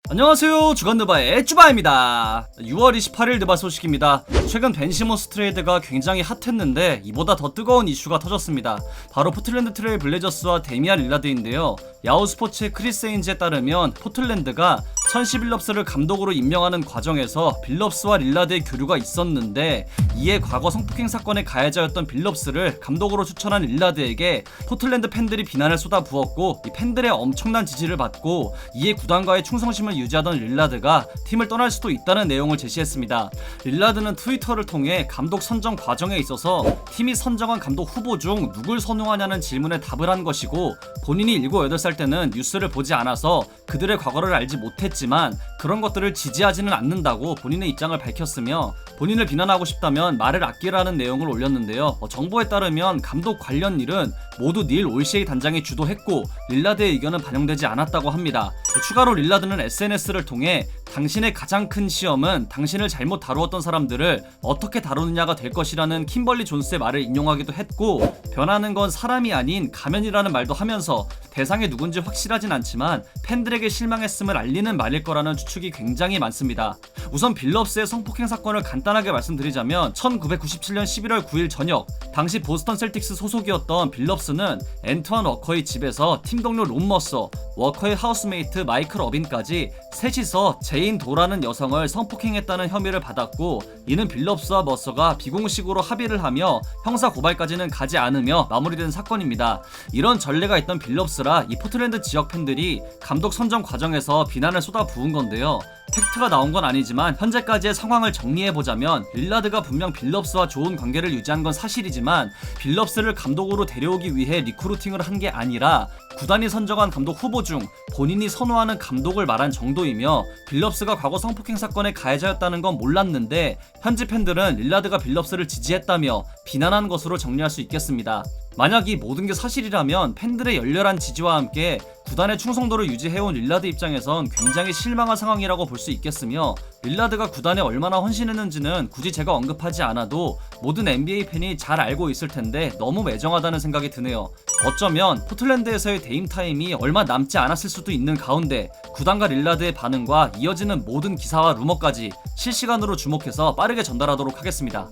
안녕하세요, 주간느바의 쭈바입니다. 6월 28일 느바 소식입니다. 최근 벤 시몬스 트레이드가 굉장히 핫했는데 이보다 더 뜨거운 이슈가 터졌습니다. 바로 포틀랜드 트레일 블레이저스와 데미안 릴라드인데요. 야후 스포츠의 크리스 에인즈에 따르면 포틀랜드가 천시 빌럽스를 감독으로 임명하는 과정에서 빌럽스와 릴라드의 교류가 있었는데, 이에 과거 성폭행 사건의 가해자였던 빌럽스를 감독으로 추천한 릴라드에게 포틀랜드 팬들이 비난을 쏟아부었고, 이 팬들의 엄청난 지지를 받고 이에 구단과의 충성심을 유지하던 릴라드가 팀을 떠날 수도 있다는 내용을 제시했습니다. 릴라드는 트위터를 통해 감독 선정 과정에 있어서 팀이 선정한 감독 후보 중 누굴 선호하냐는 질문에 답을 한 것이고, 본인이 7, 8살 때는 뉴스를 보지 않아서 그들의 과거를 알지 못했지만 그런 것들을 지지하지는 않는다고 본인의 입장을 밝혔으며, 본인을 비난하고 싶다면 말을 아끼라는 내용을 올렸는데요. 정보에 따르면 감독 관련 일은 모두 닐 올시에이 단장이 주도했고 릴라드의 의견은 반영되지 않았다고 합니다. 추가로 릴라드는 SNS를 통해 당신의 가장 큰 시험은 당신을 잘못 다루었던 사람들을 어떻게 다루느냐가 될 것이라는 킴벌리 존스의 말을 인용하기도 했고, 변하는 건 사람이 아닌 가면이라는 말도 하면서 대상이 누군지 확실하진 않지만 팬들에게 실망했음을 알리는 말일 거라는 추측이 굉장히 많습니다. 우선 빌럽스의 성폭행 사건을 간단하게 말씀드리자면 1997년 11월 9일 저녁, 당시 보스턴 셀틱스 소속이었던 빌럽스는 앤투안 워커의 집에서 팀 동료 론 머서, 워커의 하우스메이트 마이클 어빈까지 셋이서 제인 도라는 여성을 성폭행했다는 혐의를 받았고, 이는 빌럽스와 머서가 비공식으로 합의를 하며 형사 고발까지는 가지 않으며 마무리된 사건입니다. 이런 전례가 있던 빌럽스라 이 포틀랜드 지역 팬들이 감독 선정 과정에서 비난을 쏟아부은 건데요. 팩트가 나온 건 아니지만 현재까지의 상황을 정리해보자면, 릴라드가 분명 빌럽스와 좋은 관계를 유지한 건 사실이지만 빌럽스를 감독으로 데려오기 위해 리크루팅을 한 게 아니라 구단이 선정한 감독 후보 중 본인이 선호하는 감독을 말한 정도이며, 빌럽스가 과거 성폭행 사건의 가해자였다는 건 몰랐는데 현지 팬들은 릴라드가 빌럽스를 지지했다며 비난한 것으로 정리할 수 있겠습니다. 만약 이 모든 게 사실이라면 팬들의 열렬한 지지와 함께 구단의 충성도를 유지해온 릴라드 입장에선 굉장히 실망한 상황이라고 볼 수 있겠으며, 릴라드가 구단에 얼마나 헌신했는지는 굳이 제가 언급하지 않아도 모든 NBA 팬이 잘 알고 있을 텐데 너무 매정하다는 생각이 드네요. 어쩌면 포틀랜드에서의 대임타임이 얼마 남지 않았을 수도 있는 가운데 구단과 릴라드의 반응과 이어지는 모든 기사와 루머까지 실시간으로 주목해서 빠르게 전달하도록 하겠습니다.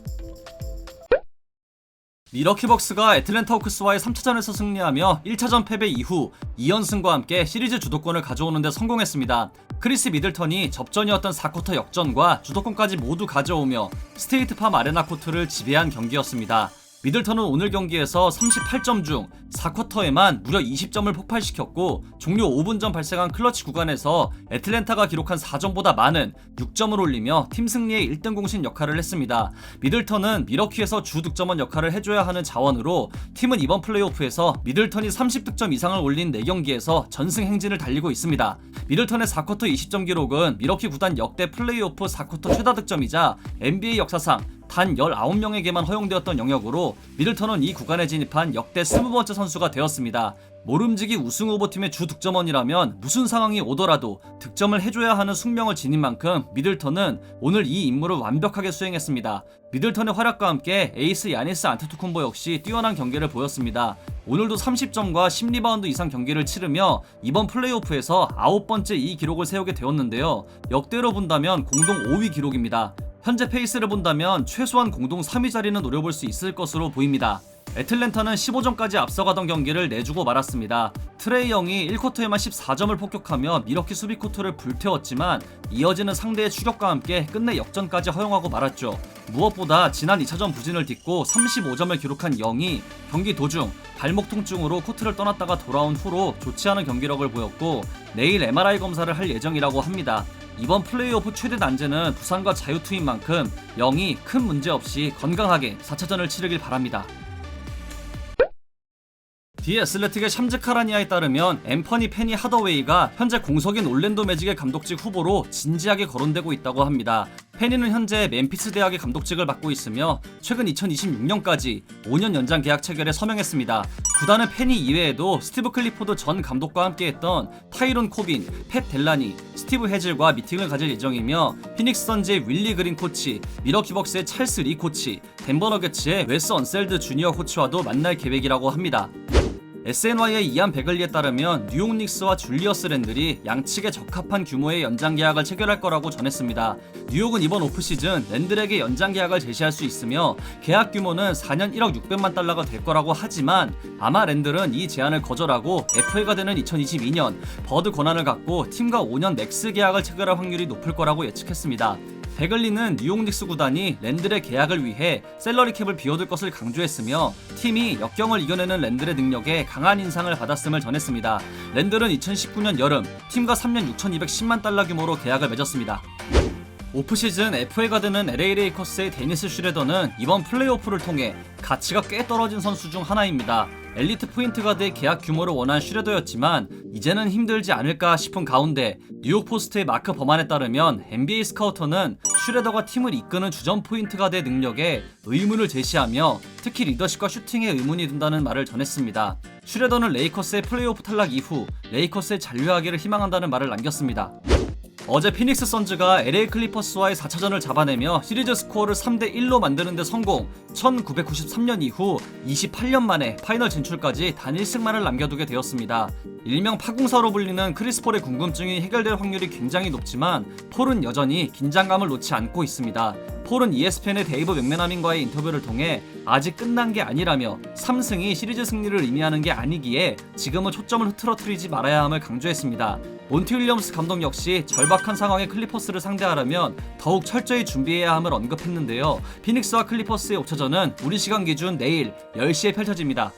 미러키 벅스가 애틀랜타 호크스와의 3차전에서 승리하며 1차전 패배 이후 2연승과 함께 시리즈 주도권을 가져오는 데 성공했습니다. 크리스 미들턴이 접전이었던 4쿼터 역전과 주도권까지 모두 가져오며 스테이트팜 아레나 코트를 지배한 경기였습니다. 미들턴은 오늘 경기에서 38점 중 4쿼터에만 무려 20점을 폭발시켰고, 종료 5분 전 발생한 클러치 구간에서 애틀랜타가 기록한 4점보다 많은 6점을 올리며 팀 승리의 1등 공신 역할을 했습니다. 미들턴은 미러키에서 주 득점원 역할을 해줘야 하는 자원으로 팀은 이번 플레이오프에서 미들턴이 30득점 이상을 올린 4경기에서 전승 행진을 달리고 있습니다. 미들턴의 4쿼터 20점 기록은 미러키 구단 역대 플레이오프 4쿼터 최다 득점이자 NBA 역사상 단 19명에게만 허용되었던 영역으로 미들턴은 이 구간에 진입한 역대 20번째 선수가 되었습니다. 모름지기 우승 후보팀의 주 득점원이라면 무슨 상황이 오더라도 득점을 해줘야 하는 숙명을 지닌 만큼 미들턴은 오늘 이 임무를 완벽하게 수행했습니다. 미들턴의 활약과 함께 에이스 야니스 안테토쿤보 역시 뛰어난 경기를 보였습니다. 오늘도 30점과 10리바운드 이상 경기를 치르며 이번 플레이오프에서 9번째 이 기록을 세우게 되었는데요. 역대로 본다면 공동 5위 기록입니다. 현재 페이스를 본다면 최소한 공동 3위 자리는 노려볼 수 있을 것으로 보입니다. 애틀랜타는 15점까지 앞서가던 경기를 내주고 말았습니다. 트레이 영이 1쿼터에만 14점을 폭격하며 미러키 수비 코트를 불태웠지만 이어지는 상대의 추격과 함께 끝내 역전까지 허용하고 말았죠. 무엇보다 지난 2차전 부진을 딛고 35점을 기록한 영이 경기 도중 발목 통증으로 코트를 떠났다가 돌아온 후로 좋지 않은 경기력을 보였고, 내일 MRI 검사를 할 예정이라고 합니다. 이번 플레이오프 최대 난제는 부상과 자유투인 만큼 영이 큰 문제 없이 건강하게 4차전을 치르길 바랍니다. 디 애슬레틱의 샴즈 카라니아에 따르면 앰퍼니 페니 하더웨이가 현재 공석인 올랜도 매직의 감독직 후보로 진지하게 거론되고 있다고 합니다. 페니는 현재 멤피스 대학의 감독직을 맡고 있으며 최근 2026년까지 5년 연장 계약 체결에 서명했습니다. 구단은 페니 이외에도 스티브 클리포드 전 감독과 함께했던 타이론 코빈, 팻 델라니, 스티브 해즐과 미팅을 가질 예정이며, 피닉스 선즈의 윌리 그린 코치, 미러키 벅스의 찰스 리 코치, 덴버 너게츠의 웨스 언셀드 주니어 코치와도 만날 계획이라고 합니다. SNY의 이안 베글리에 따르면 뉴욕 닉스와 줄리어스 랜들이 양측에 적합한 규모의 연장 계약을 체결할 거라고 전했습니다. 뉴욕은 이번 오프시즌 랜들에게 연장 계약을 제시할 수 있으며 계약 규모는 4년 1억 600만 달러가 될 거라고 하지만 아마 랜들은 이 제안을 거절하고 FA가 되는 2022년 버드 권한을 갖고 팀과 5년 맥스 계약을 체결할 확률이 높을 거라고 예측했습니다. 베글리는 뉴욕 닉스 구단이 랜들의 계약을 위해 셀러리 캡을 비워둘 것을 강조했으며 팀이 역경을 이겨내는 랜들의 능력에 강한 인상을 받았음을 전했습니다. 랜들은 2019년 여름 팀과 3년 6,210만 달러 규모로 계약을 맺었습니다. 오프시즌 FA가 되는 LA 레이커스의 데니스 슈레더는 이번 플레이오프를 통해 가치가 꽤 떨어진 선수 중 하나입니다. 엘리트 포인트 가드의 계약 규모를 원한 슈레더였지만 이제는 힘들지 않을까 싶은 가운데 뉴욕 포스트의 마크 버만에 따르면 NBA 스카우터는 슈레더가 팀을 이끄는 주전 포인트 가드의 능력에 의문을 제시하며 특히 리더십과 슈팅에 의문이 든다는 말을 전했습니다. 슈레더는 레이커스의 플레이오프 탈락 이후 레이커스의 잔류하기를 희망한다는 말을 남겼습니다. 어제 피닉스 선즈가 LA 클리퍼스와의 4차전을 잡아내며 시리즈 스코어를 3대1로 만드는 데 성공. 1993년 이후 28년 만에 파이널 진출까지 단 1승만을 남겨두게 되었습니다. 일명 파궁사로 불리는 크리스 폴의 궁금증이 해결될 확률이 굉장히 높지만 폴은 여전히 긴장감을 놓지 않고 있습니다. 폴은 ESPN의 데이브 맥메나민과의 인터뷰를 통해 아직 끝난 게 아니라며 3승이 시리즈 승리를 의미하는 게 아니기에 지금은 초점을 흐트러뜨리지 말아야 함을 강조했습니다. 몬티 윌리엄스 감독 역시 절박한 상황의 클리퍼스를 상대하려면 더욱 철저히 준비해야 함을 언급했는데요. 피닉스와 클리퍼스의 5차전은 우리 시간 기준 내일 10시에 펼쳐집니다.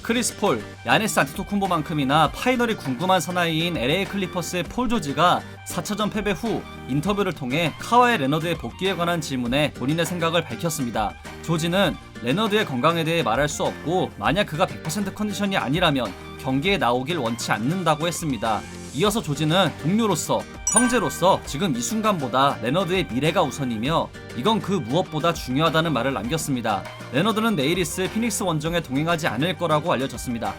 크리스 폴, 야니스 안티토쿤보만큼이나 파이널이 궁금한 사나이인 LA 클리퍼스의 폴 조지가 4차전 패배 후 인터뷰를 통해 카와이 레너드의 복귀에 관한 질문에 본인의 생각을 밝혔습니다. 조지는 레너드의 건강에 대해 말할 수 없고 만약 그가 100% 컨디션이 아니라면 경기에 나오길 원치 않는다고 했습니다. 이어서 조지는 동료로서, 형제로서 지금 이 순간보다 레너드의 미래가 우선이며 이건 그 무엇보다 중요하다는 말을 남겼습니다. 레너드는 내일 있을 피닉스 원정에 동행하지 않을 거라고 알려졌습니다.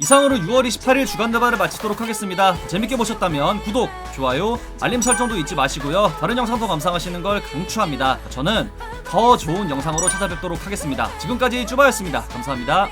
이상으로 6월 28일 주간드바를 마치도록 하겠습니다. 재밌게 보셨다면 구독, 좋아요, 알림 설정도 잊지 마시고요. 다른 영상도 감상하시는 걸 강추합니다. 저는 더 좋은 영상으로 찾아뵙도록 하겠습니다. 지금까지 쭈바였습니다. 감사합니다.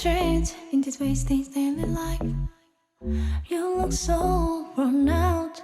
Strange in this wasting daily life. You look so worn out.